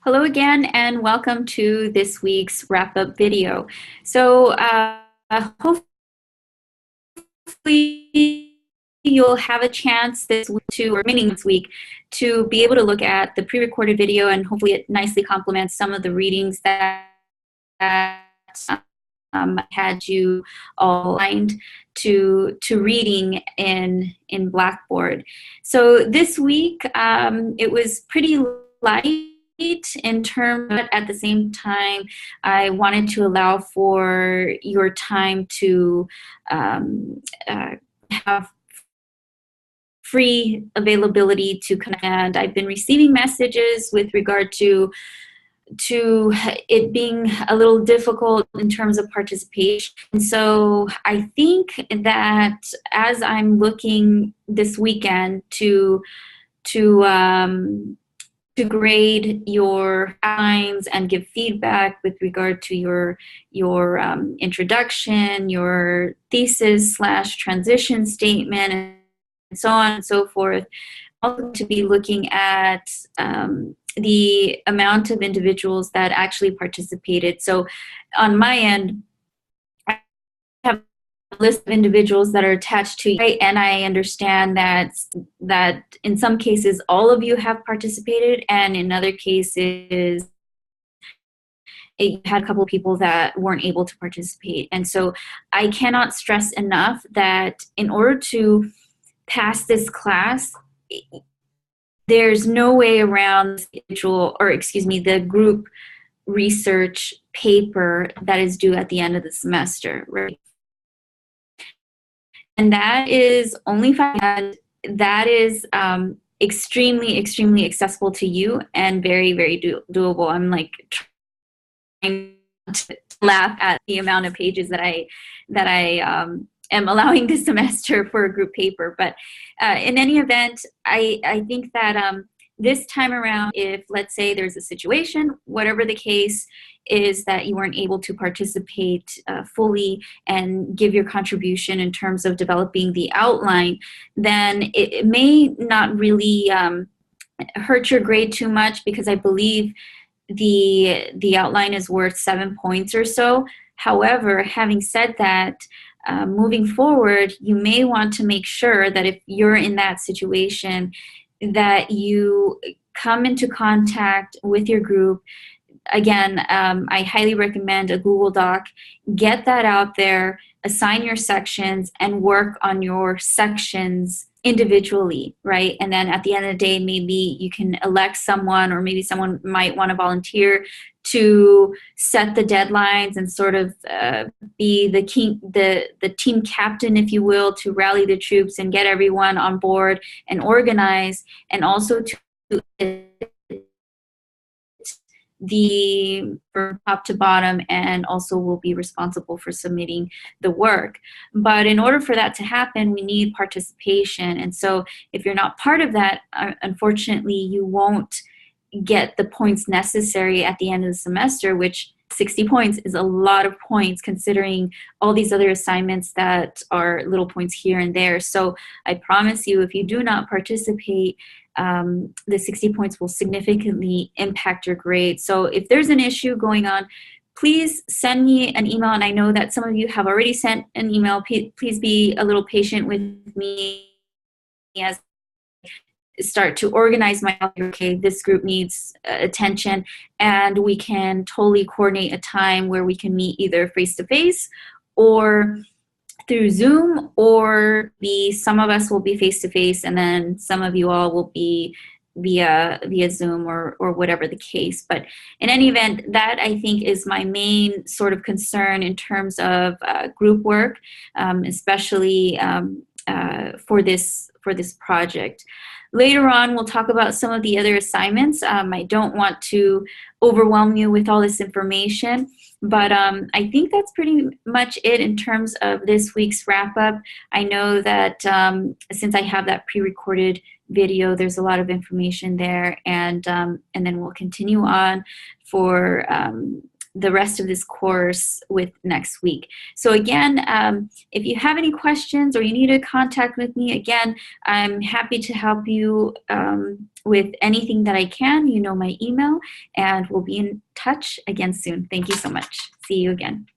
Hello again, and welcome to this week's wrap-up video. So hopefully you'll have a chance this week to, or meaning this week, to be able to look at the pre-recorded video, and hopefully it nicely complements some of the readings that had you all aligned to reading in Blackboard. So this week it was pretty light in terms, but at the same time, I wanted to allow for your time to have free availability to connect. And I've been receiving messages with regard to it being a little difficult in terms of participation. And so I think that as I'm looking this weekend to grade your outlines and give feedback with regard to your introduction, your thesis / transition statement, and so on and so forth. Also to be looking at the amount of individuals that actually participated. So on my end, I have a list of individuals that are attached to you, and I understand that in some cases all of you have participated, and in other cases you had a couple of people that weren't able to participate. And so I cannot stress enough that in order to pass this class, there's no way around the group research paper that is due at the end of the semester, right? And that is only $5. That is extremely, extremely accessible to you and very, very doable. I'm like trying to laugh at the amount of pages that I am allowing this semester for a group paper. But in any event, I think that this time around, if let's say there's a situation, whatever the case is, that you weren't able to participate fully and give your contribution in terms of developing the outline, then it may not really hurt your grade too much, because I believe the outline is worth 7 points or so. However, having said that, moving forward, you may want to make sure that if you're in that situation, that you come into contact with your group. Again, I highly recommend a Google Doc. Get that out there, assign your sections, and work on your sections individually, right? And then at the end of the day, maybe you can elect someone, or maybe someone might want to volunteer to set the deadlines and sort of be the team captain, if you will, to rally the troops and get everyone on board and organize, and also to from top to bottom, and also will be responsible for submitting the work. But in order for that to happen, we need participation. And so if you're not part of that, unfortunately, you won't get the points necessary at the end of the semester, which 60 points is a lot of points considering all these other assignments that are little points here and there. So I promise you, if you do not participate, the 60 points will significantly impact your grade. So if there's an issue going on, please send me an email. And I know that some of you have already sent an email. Please be a little patient with me as I start to organize my, okay, this group needs attention, and we can totally coordinate a time where we can meet either face-to-face or through Zoom, or some of us will be face-to-face, and then some of you all will be via Zoom or whatever the case. But in any event, that I think is my main sort of concern in terms of group work, especially for this project. Later on, we'll talk about some of the other assignments. I don't want to overwhelm you with all this information, but I think that's pretty much it in terms of this week's wrap-up. I know that since I have that pre-recorded video, there's a lot of information there, and then we'll continue on for the rest of this course with next week. So again, if you have any questions or you need to contact with me, again, I'm happy to help you with anything that I can. You know my email, and we'll be in touch again soon. Thank you so much. See you again.